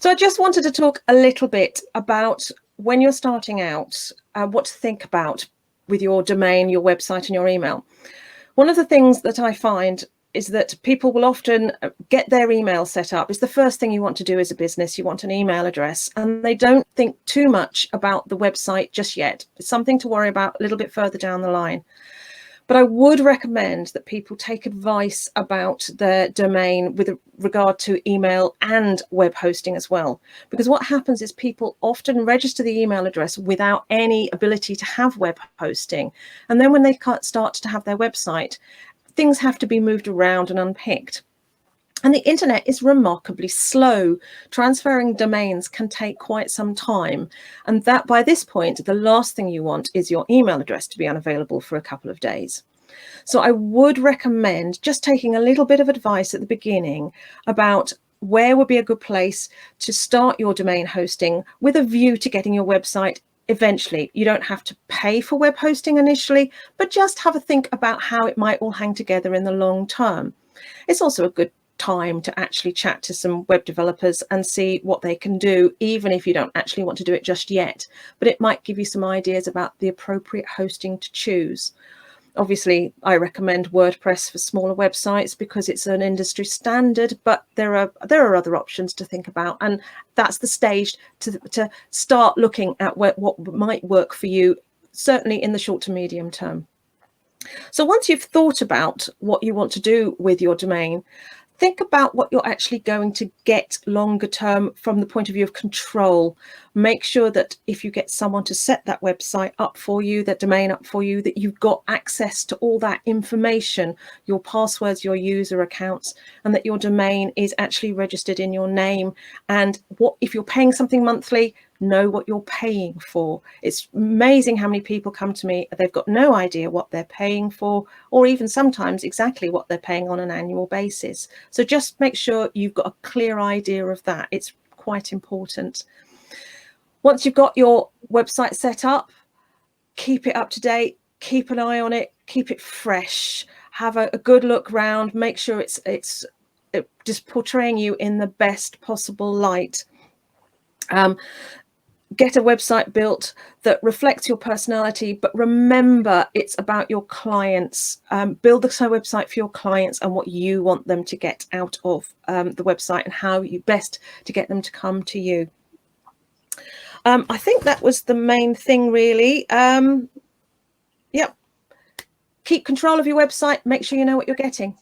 So I just wanted to talk a little bit about when you're starting out, what to think about with your domain, your website, and your email. One of the things that I find is that people will often get their email set up. It's the first thing you want to do as a business. You want an email address, and they don't think too much about the website just yet. It's something to worry about a little bit further down the line. But I would recommend that people take advice about their domain with regard to email and web hosting as well. Because what happens is people often register the email address without any ability to have web hosting. And then when they start to have their website, things have to be moved around and unpicked. And the internet is remarkably slow. Transferring domains can take quite some time. And that by this point, the last thing you want is your email address to be unavailable for a couple of days. So I would recommend just taking a little bit of advice at the beginning about where would be a good place to start your domain hosting with a view to getting your website eventually. You don't have to pay for web hosting initially, but just have a think about how it might all hang together in the long term. It's also a good time to actually chat to some web developers and see what they can do, even if you don't actually want to do it just yet. But it might give you some ideas about the appropriate hosting to choose. Obviously, I recommend WordPress for smaller websites because it's an industry standard, but there are other options to think about, and that's the stage to start looking at what might work for you, certainly in the short to medium term. So once you've thought about what you want to do with your domain, think about what you're actually going to get longer term from the point of view of control. Make sure that if you get someone to set that website up for you, that domain up for you, that you've got access to all that information, your passwords, your user accounts, and that your domain is actually registered in your name. And what if you're paying something monthly, know what you're paying for. It's amazing how many people come to me, they've got no idea what they're paying for, or even sometimes exactly what they're paying on an annual basis. So just make sure you've got a clear idea of that. It's quite important. Once you've got your website set up, keep it up to date, keep an eye on it, keep it fresh, have a good look round, make sure it's just portraying you in the best possible light. Get a website built that reflects your personality, but remember it's about your clients. Build the website for your clients and what you want them to get out of the website and how you best to get them to come to you. I think that was the main thing, really. Yep. Keep control of your website. Make sure you know what you're getting.